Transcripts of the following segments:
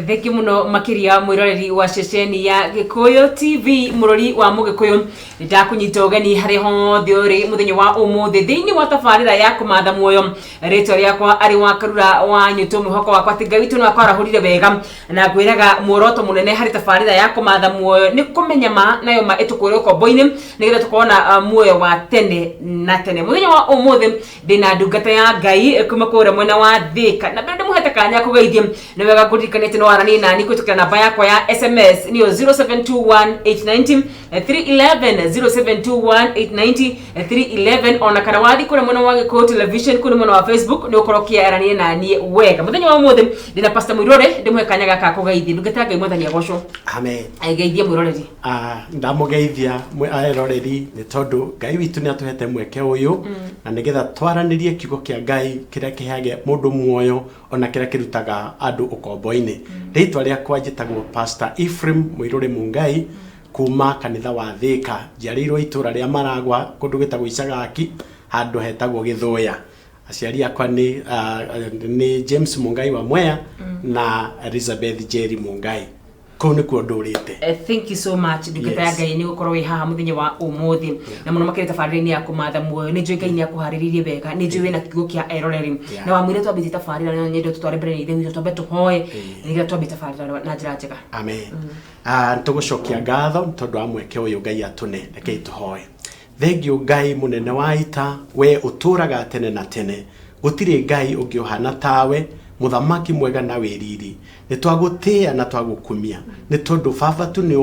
Theki muno makiria mwiroreri wa ceceni ya Gikuyu TV murori wa Mugikuyu ndakunyita ugeni hari hothe uri muthenya wa umuthi thiini wa tabarira ya kumatha muoyo ritwa riakwa ari wa Karura wa Nyuto muhoko wakwa tiga witu no akorahurire wega na gwiraga muoroto munene hari tabarira ya kumatha muoyo ni kumenya ma nayo ma etukwire ukombo-ini nigetha tukona muoyo wa tene na tene. Muthenya wa umuthi ndina ndungata ya Ngai kuma kure mwena wa Thika na bende muhete kanya kugeithie ni wega kuririkana no arani nani kutukana namba yakwa ya SMS niyo 0721890311 0721890311 ona kana wathi kure mwana wa Gikuyu television kune mwana wa Facebook ni ukorokia arani nani wega. Muthenya wa umuthi ndina Pastor Mwirore ndimuhe kanya gaka kugeithia ndungata Ngai mwathani agocwo. Amen. Aigeithie mwiroreri. Ndamugeithia mwiroreri ni tondu Ngai witu ni atuhete mweke uyu na nigetha twaranirie kiugo kia Ngai kiria kihage mundu muoyo ona kiria kirutaga andu ukombo-ini. Ritwa riakwa njitagwo Pastor Ephraim Mwirore Mungai kuma kanitha wa Thika njiarirwo itura ria Maragwa kundu gitagwo Icagaki handu hetagwo Githuya. Aciari akwa ni James Mungai wa Mwea na Elizabeth Jerry Mungai. Kone ku ndurite. Thank you so much ndungata Ngai ni gukorwo wi haha muthenya wa umuthi na muno makire tabarira-ini ya kumatha muoyo ni njui Ngai ni akuhariririe wega ni njui wina kiugo kia eroreri na wa mwire twambite tabarira na nyendo tutware mbere ni ithe twambe tuhoe nigetha twambite tabarira na njira njega. Amen. Tugucokia ngatho tondu wa mweke uyu Ngai atune rekei tuhoe. Thengio Ngai munene wa ita we uturaga tene na tene gutire Ngai ungihana tawe muthamaki mwega na wiriri ni twagutia na twagukumia ni tondu baba tu ni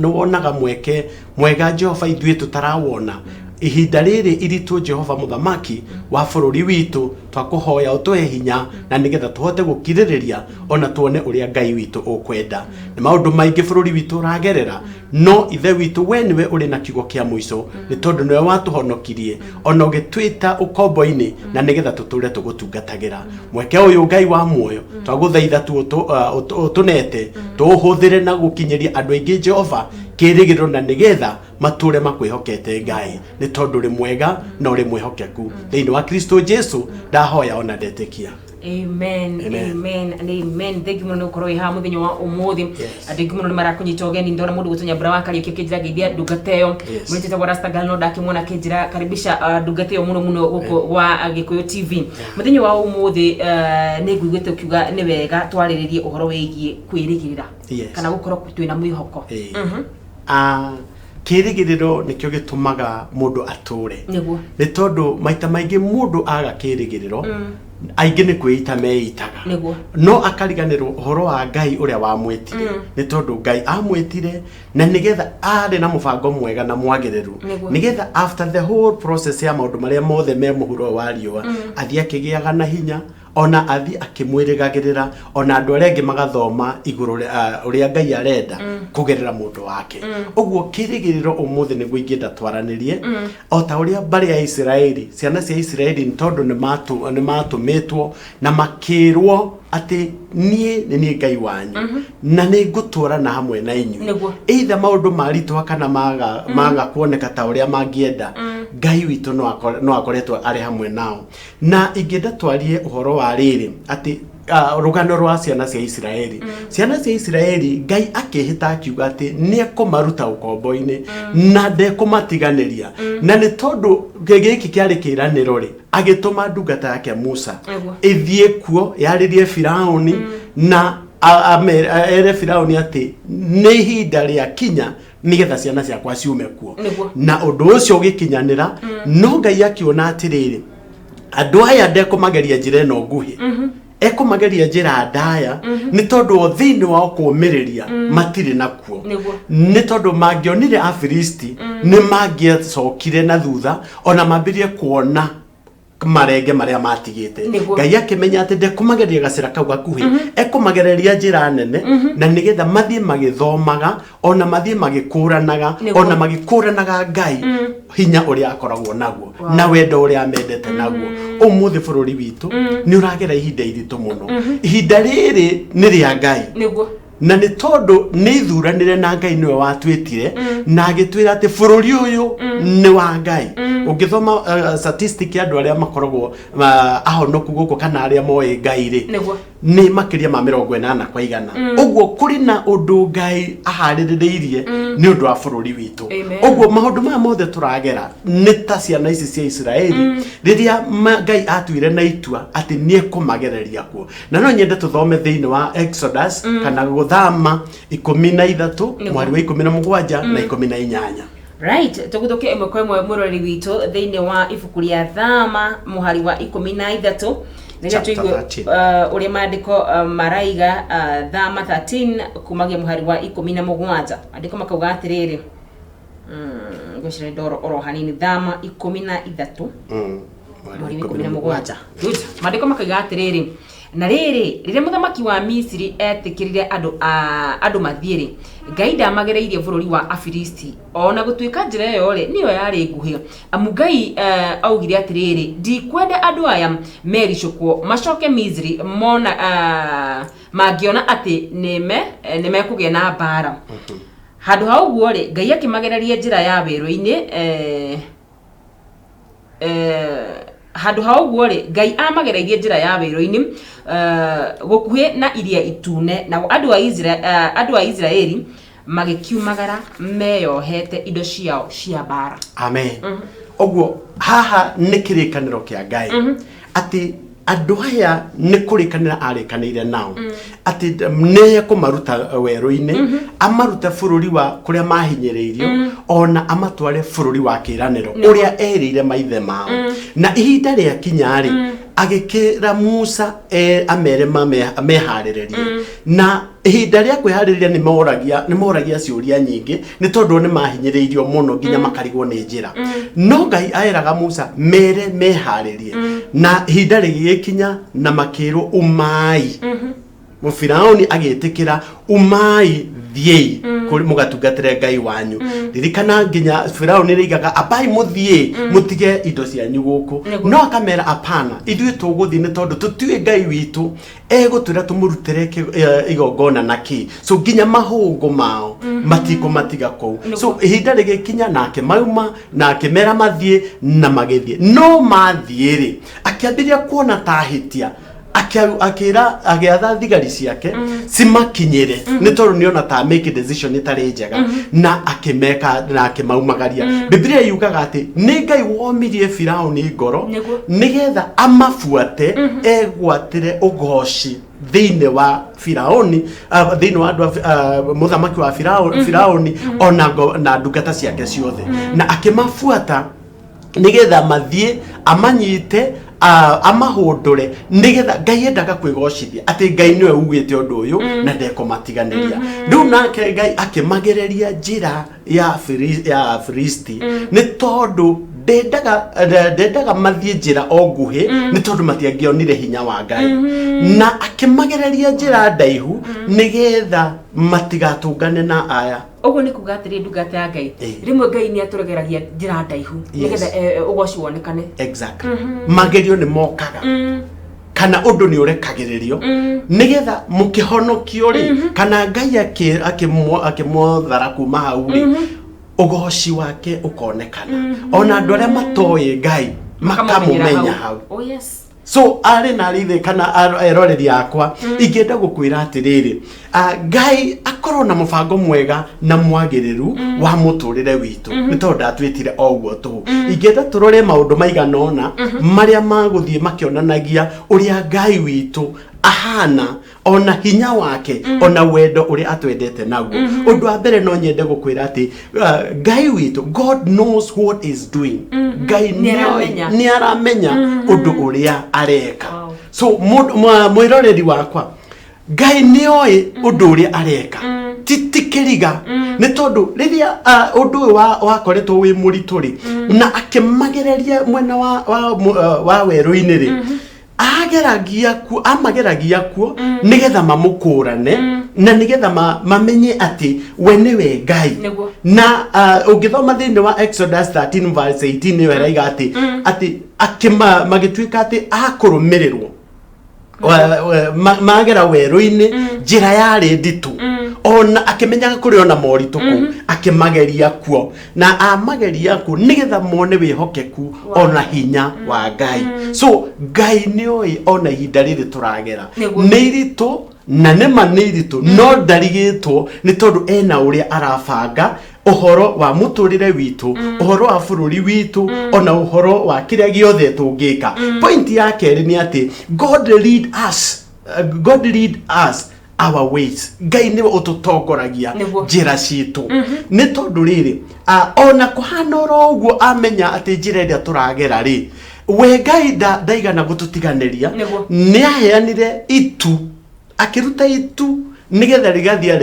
wonaga mweke mwega Jehova ithuĩ tutarawona ihinda riri iritu Jehova muthamaki wa bururi witu twakuhoya utuhe hinya na nigetha tuhote gukiririria ona tuone uria Ngai witu ukwenda ni maundu maingi bururi witu ragerera no ithe witu we niwe uri na kiugo kia muico ni tondu niwe watuhonokirie ona ugitwita ukombo-ini na nigetha tuture tugutungatagira mweke uyu Ngai wa muoyo twaguthaitha tunete tuhuthire na gukinyeria andu aingi Jehova kirigiro na nigetha mature makwihokete Ngai ni tondu ri mwega na uri mwihokeku thiini wa Kristo Jesu ndahoya ona ndetekia. Amen. Amen and amen. Thank you muno koroi ha muthenya wa umuthi. Thank you muno marakunyita ugeni ndona mundu gutonya brawa kali kikijira gidia dugateo. Mwitete wa Rasta Galno dakimona kijira karibisha dugateo muno guko wa Gikuyu TV. Muthenya wa umuthi ne gwigwete ukiuga ni wega twariririe uhoro wigie kwirigirira kana gukorwo twina mwihoko. Kirigiriro nikyo gitumaga mundu ature. Ni tondu maita maingi mundu aga kirigiriro aingĩ nĩ kwĩita meitaga no akariganĩrwo ũhoro wa Ngai ũrĩa wamwĩtire nĩ tondũ Ngai amwĩtire na nĩgetha arĩ na mũbango mwega na mwagĩrĩru nĩgetha after the whole process ya maũndũ marĩa mothe me mũhuro wa riũa athiĩ akĩgĩaga na hinya ona athiĩ akĩmwĩrĩgagĩrĩra ona andũ arĩa angĩ magathoma igũrũ ũrĩa Ngai arenda kũgerera mũndũ wake ũguo kĩrĩgĩrĩro ũmũthĩ nĩguo ingĩenda twaranĩrie o ta ũrĩa mbarĩ ya Isiraeli ciana cia Isiraeli nĩ tondũ nĩ matũmĩtwo na makĩrwo ati niĩ Ngai wanyu na nĩ ngũtũrana hamwe na inyuĩ either maũndũ maritwa kana maga kuoneka ta ũrĩa mangĩenda Ngai witũ no akoretwo arĩ hamwe nao na ingĩenda twarie ũhoro wa rĩrĩ ati rugano rwa ciana cia Isiraeli ciana cia Isiraeli Ngai akĩhĩta akiuga ati nĩekũmaruta ũkombo-inĩ na ndekũmatiganĩria na nĩ tondũ gĩkĩ kĩarĩ kĩĩranĩro rĩ agĩtũma ndungata yake Musa ĩthiĩ kuo yarĩrie Firaũni na ere Firaũni ati nĩ ihinda rĩa kinya nigetha ciana ciakwa ciume kuo na ũndũ ũcio ũgĩkinyanĩra no Ngai akiona atĩrĩrĩ andũ aya ndekũmageria njĩra ĩno nguhĩ ekũmageria njĩra ndaya nĩ tondũ thĩinĩ wa kũũmĩrĩria matirĩ nakuo nĩ tondũ mangĩonire Afilisti nĩ mangĩacokire na thutha ona mambĩrie kuona marenge marĩa matigĩte Ngai akĩmenya atĩ ndekũmageria gacĩra kau gakuhĩ ekũmagereria njĩra nene na nĩgetha mathiĩ magĩthomaga ona mathiĩ magĩkũranaga ona magĩkũranaga Ngai hinya ũrĩa akoragwo naguo na wendo ũrĩa amendete naguo ũmũthĩ bũrũri witũ nĩ ũragera ihinda iritũ mũno ihinda rĩrĩ nĩ rĩa Ngai na nĩ tondũ nĩ ithuranĩre na Ngai nĩwe watwĩtire na agĩtwĩra atĩ bũrũri ũyũ nĩ wa Ngai ũngĩthoma statistic ya andũ arĩa makoragwo ahonoku gũkũ kana arĩa moĩ Ngai rĩ nĩ makĩria ma 80%. Ũguo kũrĩ na ũndũ Ngai aharĩrĩirie nĩ ũndũ wa bũrũri witũ ũguo maũndũ maya mothe tũragera nĩ ta ciana ici cia Isiraeli rĩrĩa Ngai atuire na itua atĩ nĩekũmagereria kuo na no nyende tũthome thĩinĩ wa Exodus kana gũthama 13 mweri wa 17 na 18. Right, tugutuke imwe kwa imwe murori witũ thĩinĩ wa ibuku rĩa Thama muhari wa 13 nĩrĩa tũigua ũrĩa maandĩko maraiga Thama 13 kumagia muhari wa 17 andĩko makauga atĩrĩrĩ ngũcire ndoro oro hanini Thama 13 muhari wa 17 good maandĩko makauga atĩrĩrĩ na rĩrĩa mũthamaki wa Misiri etĩkĩrire andũ mathiĩrĩ Ngai ndamagereirie bũrũri wa Afilisti ona gũtuĩka njĩra ĩyo rĩ nĩyo yarĩ nguhĩ amu Ngai augire atĩrĩrĩ ndikwenda andũ aya mericũkwo macoke Misiri mona mangĩona atĩ nĩmekũgĩa na mbara handũ ha ũguo rĩ Ngai akĩmagereria njĩra ya werũ-inĩ handũ ha ũguo rĩ Ngai amagereirie njĩra ya werũ-inĩ gũkuhĩ na iria itune na andũ a Israeli magĩkiumagara meyohete indo ciao cia mbara. Amen. Ũguo haha nĩ kĩrĩkanĩro kĩa Ngai atĩ andũ aya nĩ kũrĩkanĩra arĩkanĩire nao atĩ nĩ ekũmaruta werũ-inĩ amaruta bũrũri wa kũrĩa mahinyĩrĩirio ona amatware bũrũri wa kĩĩranĩro ũrĩa erĩire maithe mao na ihinda rĩa kinya rĩ agĩkĩra Musa amere meharĩrĩrie na ihinda rĩa kwĩharĩrĩria nĩ moragia ciũria nyingĩ nĩ tondũ nĩ mahinyĩrĩirio mũno nginya makarigwo nĩ njĩra no Ngai aeraga Musa mere meharĩrie na ihinda rĩgĩkinya na makĩrwo umai Mũfiraũni agĩtĩkĩra umai thiĩ kuri mũgatungatĩre Ngai wanyu ririkana nginya Firaũni rĩigaga abai mũthiĩ mũtige indo cianyu gũkũ no akamera apana ithuĩ tũgũthiĩ nĩ tondũ tũtiũĩ Ngai witũ egũtwĩra tũmũrutĩre igongona na kĩ so nginya mahũngũ mao matikũmatiga kũu so ihinda rĩgĩkinya nake mauma na akĩmera mathiĩ na magĩthiĩ no mathiĩ rĩ akĩambĩrĩria kuona ta hĩtia akira agiatha thigari ciake cimakinyire ni tondu niona ta make decision itari njega na akimeka na akimaumagaria Biblia yugaga ati ni Ngai womirie Firauni ngoro nigetha amafuate egwatire ugoci thiine wa Firauni thiine wa muthamaki wa Firauni ona na ndungata ciake ciothe na akimafuata nigetha mathie amanyite amahundure nigetha Ngai endaga kwigocithia ati Ngai niwe ugite undu uyu na ndekomatiganiria riu nake Ngai akimagereria njira ya Filisti ni tondu ndendaga mathie njira o nguhi ni tondu matiangionire hinya wa Ngai na akimagereria njira ndaihu nigetha matigatungane na aya ogo ni kuga atiri ndungata ya Ngai rimwe Ngai ni aturegeragia njira ndaihu nigetha ugoci wonekane exactly magerio ni mokaga kana undu ni urekagiririo nigetha mukihonokio ri kana Ngai akimwothara kuma hau ri ugoci wake ukonekana ona andu aria matoye Ngai makamumenya hau oh yes so ari na rithe kana eroreri yakwa ingenda gukwira atiriri Ngai akorwo na mubango mwega na mwagiriru wa muturire witu ni tondu atwitire ogwo tu ingenda turore maundu maiganona maria maguthie makionanagia uria Ngai witu ahana ona hinya wake ona wendo uria atwendete naguo undu wa mbere no nyende gukwira ati Ngai witu God knows what is doing Ngai ni aramenya undu uria areka so mwiroreri wakwa Ngai ni oi undu uria areka titikiriga ni tondu riria undu wakoretwo wi murituri na akimagereria mwena wa weru-ini ri amageragia kuo nigetha mamukurane na nigetha mamenye ati we niwe Ngai na ungithoma thiini wa Exodus 13 verse 18 niwe raiga ati magituika ati akurumirirwo magera weru-ini njira yari nditu ona akimenyaga kuri ona moritu ku akimageria kuo na amageria ku nigetha mone wihokeku ona hinya wa Ngai so Ngai ni oi ona ihinda riri turagera ni iritu na nema ni iritu no ndarigitwo ni tondu ena uria arabanga uhoro wa muturire witu uhoro wa bururi witu ona uhoro wa kiria giothe tungika point yake ni ati God lead us our ways Ngai niwe ututongoragia njira citu ni tondu riri ona kuhana uguo amenya ati njira iria turagera ri we Ngai ndaigana gututiganiria ni aheanire itu akiruta itu nigetha rigathia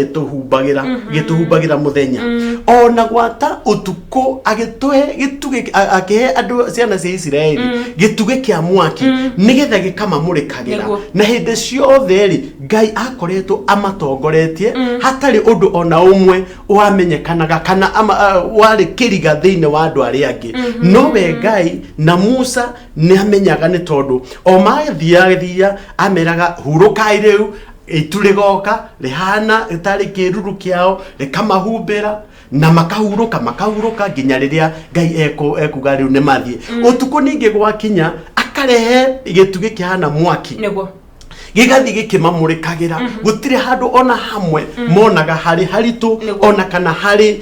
gituhumbagira muthenya ona gwata utuko agituhe gituge akihe andu ciana cia Israeli gituge kia mwaki nigetha gikamamurikagira na hindi ciothe ri Ngai akoretwo amatongoretie hatari undu ona umwe wamenyekanaga kana wari kiriga thiine wa andu aria angi no we Ngai na Musa ni amenyaga ni tondu o mathia ameraga hurukai riu iturigoka rihana itari kiruru kiao rikamahumbira na makahuruka nginya riria Ngai ekuga riu ne mathie utuko ningi gwakinya akarehe gituge kihana mwaki nego gigathi gikimamurikagira gutire handu ona hamwe monaga hari haritu ona kana hari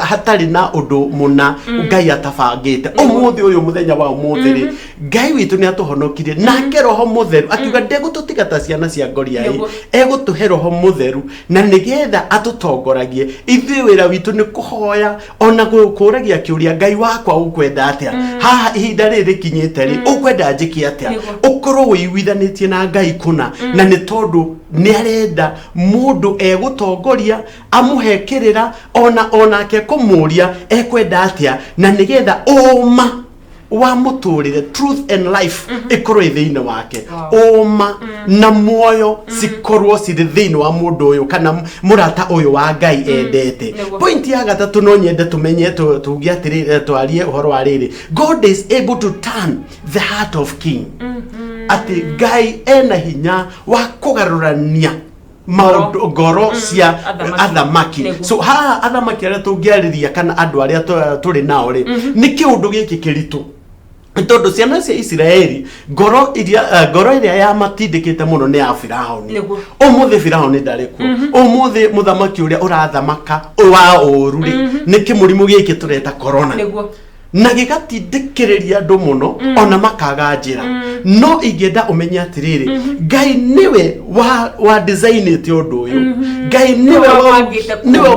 hatari na undu muna Ngai atabangite umuthi uyu muthenya wa umuthi Ngai witu ni atuhonokirie nake roho mutheru akiuga ndegututiga ciana cia ngoriai egutuhe roho mutheru na nigetha atutongoragie ithui wira witu ni kuhoya ona gukuragia kiuria Ngai wakwa ukwenda atia haha ihinda riri kinyite ri ukwenda njiki atia ukorwo wiwithanitie na Ngai na ni tondu ni arenda mundu egutongoria amuhekirira ona ke kumuria ekwenda atia na nigetha uma wa muturire truth and life ikorwo thiine wake uma na muoyo cikorwo ciri thiine wa mundu uyu kana murata uyu wa Ngai endete point ya gatatu no nyende tumenye tugi atiri twarie uhoro wa riri God is able to turn the heart of king ati Ngai ena hinya wa kugarurania ngoro cia athamaki so athamaki aria tungiariria kana andu aria turi nao ri ni kiundu giki kiritu tondu ciana cia Israeli ngoro iria ya matindikite muno ni ya Firauni. Umuthi Firauni ndariko, umuthi muthamaki uria urathamaka wa uru ri ni kimurimu giki tureta corona na gigatindikiriria andu muno ona makaga njira. No ingenda umenye atiriri Ngai niwe wa designite undu uyu, Ngai niwe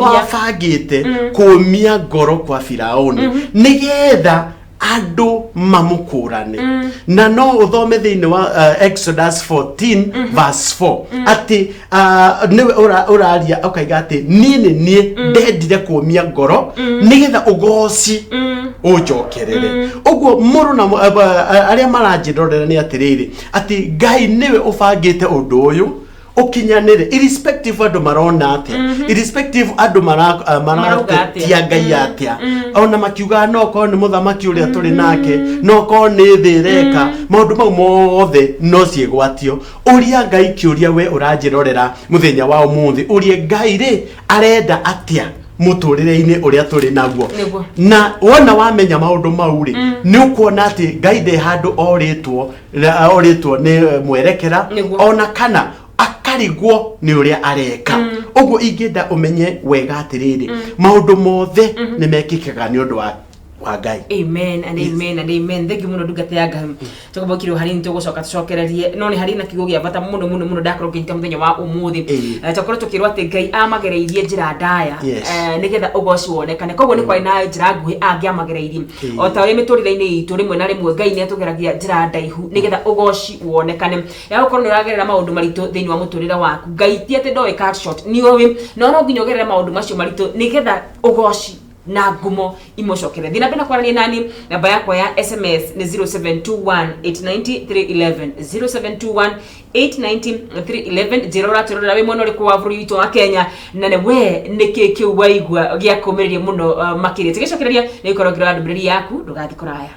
wabangite kumia ngoro kwa Firauni nigetha andu mamukurane. Na no uthome thiini wa Exodus 14 verse 4 ati niwe uraria ukaiga ati nie ndendire kumia ngoro nigetha ugoci ujokerere. Uguo muru na aria maranjirorera ni atiriri ati Ngai niwe ubangite undu uyu ukinyanire irrespective andu marona atia, irrespective andu maratia Ngai atia, ona makiuga no ko ni muthamaki uria turi nake, no ko ni thireka maundu mau mothe no ciegwatio. Uria Ngai kiuria we uranjirorera muthenya wa umuthi, uria Ngai ri arenda atia muturire-ini uria turi naguo. Na wona wamenya maundu mau ri ni ukuona ati Ngai de handu oritwo ni mwerekera ona kana akarigwo ni uria areka. Uguo ingenda umenye wega atiriri maundu mothe ni mekikaga ni undu wa Ngai. Amen and amen and amen. Thank you muno ndungate ya Ngai. Tukabokiro hari ntugucoka tucokererie no ni hari na kigo gia bata muno ndakoro kinyita muthenya wa umuthi. Tukoro tukirwo ati Ngai amagereirie njira ndaya nigetha ugoci wonekane. Koguo ni kwai na njira nguhi angiamagereirie. O ta uria miturire-ini itu rimwe na rimwe Ngai ni atugeragia njira ndaihu nigetha ugoci wonekane. Ya ukorwo ni uragerera maundu maritu thiini wa muturire waku, Ngai ti ati ndoe cut short ni owi no nginya ugerera maundu macio maritu nigetha ugoci na ngumo imocokere. Thina bena kwarania nani, namba yakwa ya SMS ni 0721890311 0721890311. Jerora turora we mwana uriku wa buru witu wa Kenya na ne we niki kiu waigwa gia kumiriria muno makiri tigicokereria ni ikorogero ndumiriria yaku ndugathi kuraya.